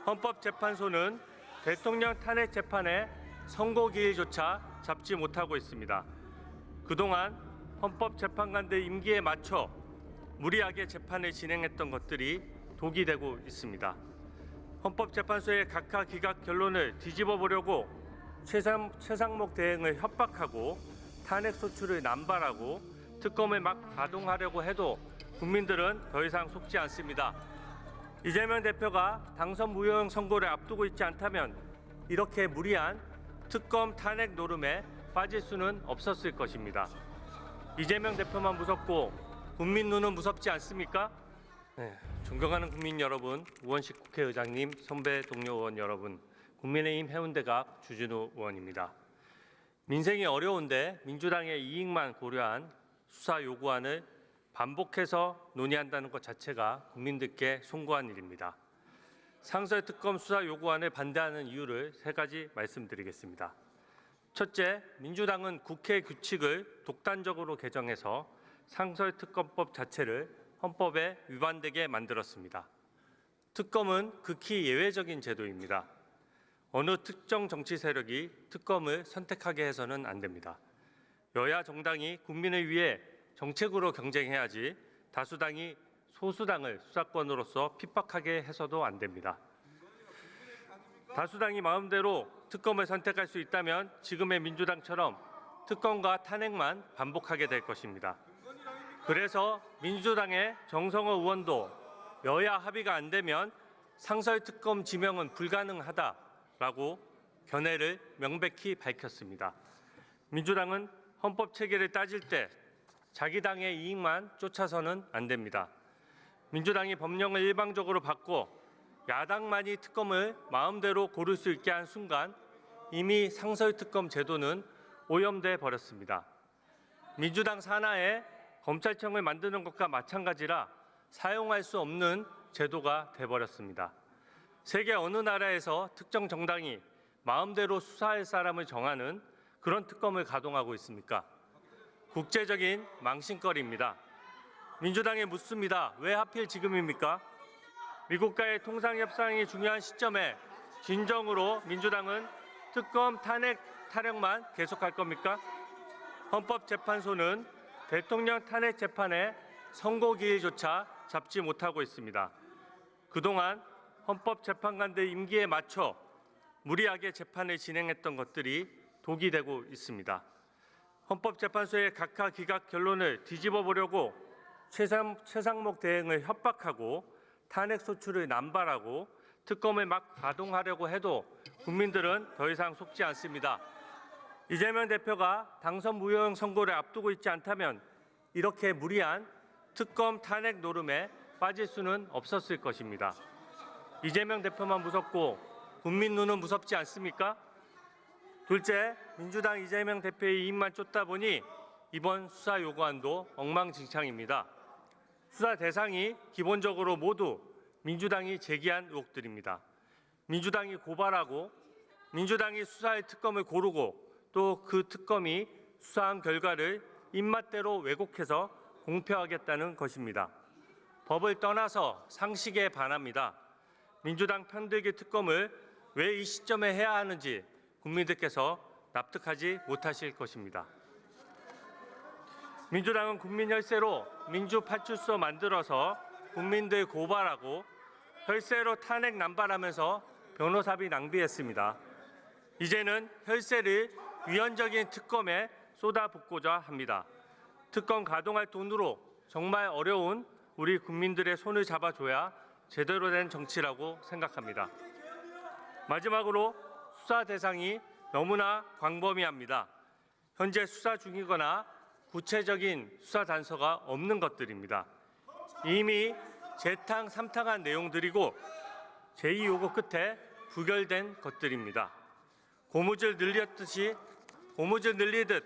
헌법재판소는 대통령 탄핵 재판의 선고 기일조차 잡지 못하고 있습니다. 그동안 헌법재판관들 임기에 맞춰 무리하게 재판을 진행했던 것들이 독이 되고 있습니다. 헌법재판소의 각하 기각 결론을 뒤집어 보려고 최상목 대행을 협박하고 탄핵 소추를 남발하고 특검을 막 가동하려고 해도 국민들은 더 이상 속지 않습니다. 이재명 대표가 당선 무효형 선고를 앞두고 있지 않다면 이렇게 무리한 특검 탄핵 노름에 빠질 수는 없었을 것입니다. 이재명 대표만 무섭고 국민 눈은 무섭지 않습니까? 존경하는 국민 여러분, 우원식 국회의장님, 선배 동료 의원 여러분, 국민의힘 해운대갑 주진우 의원입니다. 민생이 어려운데 민주당의 이익만 고려한 수사 요구안을 반복해서 논의한다는 것 자체가 국민들께 송구한 일입니다. 상설특검 수사 요구안을 반대하는 이유를 세 가지 말씀드리겠습니다. 첫째, 민주당은 국회 규칙을 독단적으로 개정해서 상설특검법 자체를 헌법에 위반되게 만들었습니다. 특검은 극히 예외적인 제도입니다. 어느 특정 정치 세력이 특검을 선택하게 해서는 안 됩니다. 여야 정당이 국민을 위해 정책으로 경쟁해야지 다수당이 소수당을 수사권으로서 핍박하게 해서도 안 됩니다. 다수당이 마음대로 특검을 선택할 수 있다면 지금의 민주당처럼 특검과 탄핵만 반복하게 될 것입니다. 그래서 민주당의 정성호 의원도 여야 합의가 안 되면 상설특검 지명은 불가능하다라고 견해를 명백히 밝혔습니다. 민주당은 헌법 체계를 따질 때 자기 당의 이익만 쫓아서는 안 됩니다. 민주당이 법령을 일방적으로 바꿔 야당만이 특검을 마음대로 고를 수 있게 한 순간 이미 상설특검 제도는 오염돼 버렸습니다. 민주당 산하에 검찰청을 만드는 것과 마찬가지라 사용할 수 없는 제도가 돼버렸습니다. 세계 어느 나라에서 특정 정당이 마음대로 수사할 사람을 정하는 그런 특검을 가동하고 있습니까? 국제적인 망신거리입니다. 민주당에 묻습니다. 왜 하필 지금입니까? 미국과의 통상협상이 중요한 시점에 진정으로 민주당은 특검 탄핵 타령만 계속할 겁니까? 헌법재판소는 대통령 탄핵 재판의 선고 기일조차 잡지 못하고 있습니다. 그동안 헌법재판관들 임기에 맞춰 무리하게 재판을 진행했던 것들이 독이 되고 있습니다. 헌법재판소의 각하 기각 결론을 뒤집어 보려고 최상목 대행을 협박하고 탄핵 소추를 남발하고 특검을 막 가동하려고 해도 국민들은 더 이상 속지 않습니다. 이재명 대표가 당선 무효형 선고를 앞두고 있지 않다면 이렇게 무리한 특검 탄핵 노름에 빠질 수는 없었을 것입니다. 이재명 대표만 무섭고 국민 눈은 무섭지 않습니까? 둘째, 민주당 이재명 대표의 이익만 쫓다 보니 이번 수사 요구안도 엉망진창입니다. 수사 대상이 기본적으로 모두 민주당이 제기한 의혹들입니다. 민주당이 고발하고 민주당이 수사의 특검을 고르고 또 그 특검이 수사한 결과를 입맛대로 왜곡해서 공표하겠다는 것입니다. 법을 떠나서 상식에 반합니다. 민주당 편들기 특검을 왜 이 시점에 해야 하는지 국민들께서 납득하지 못하실 것입니다. 민주당은 국민 혈세로 민주파출소 만들어서 국민들 고발하고 혈세로 탄핵 남발하면서 변호사비 낭비했습니다. 이제는 혈세를 위헌적인 특검에 쏟아붓고자 합니다. 특검 가동할 돈으로 정말 어려운 우리 국민들의 손을 잡아줘야 제대로 된 정치라고 생각합니다. 마지막으로 수사 대상이 너무나 광범위합니다. 현재 수사 중이거나 구체적인 수사 단서가 없는 것들입니다. 이미 재탕, 삼탕한 내용들이고 제2 요구 끝에 부결된 것들입니다. 고무줄 늘리듯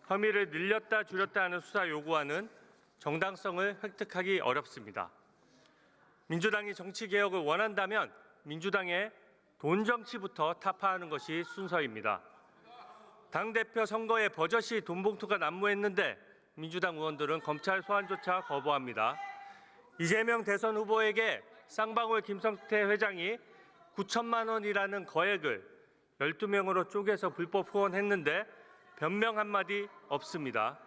혐의를 늘렸다 줄였다 하는 수사 요구안은 정당성을 획득하기 어렵습니다. 민주당이 정치개혁을 원한다면 민주당의 돈 정치부터 타파하는 것이 순서입니다. 당대표 선거에 버젓이 돈봉투가 난무했는데 민주당 의원들은 검찰 소환조차 거부합니다. 이재명 대선 후보에게 쌍방울 김성태 회장이 9천만 원이라는 거액을 12명으로 쪼개서 불법 후원했는데 변명 한마디 없습니다.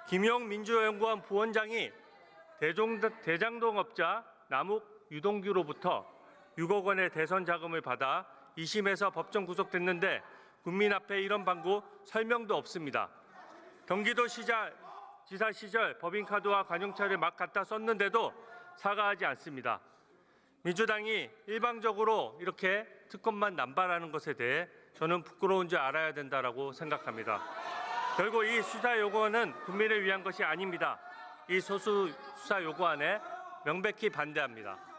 김용 민주연구원 부원장이 대장동업자 남욱 유동규로부터 6억 원의 대선 자금을 받아 2심에서 법정 구속됐는데 국민 앞에 이런 방구 설명도 없습니다. 경기도지사 시절 법인카드와 관용차를 막 갖다 썼는데도 사과하지 않습니다. 민주당이 일방적으로 이렇게 특검만 남발하는 것에 대해 저는 부끄러운 줄 알아야 된다라고 생각합니다. 결국 이 수사 요구안은 국민을 위한 것이 아닙니다. 이 소수 수사 요구안에 명백히 반대합니다.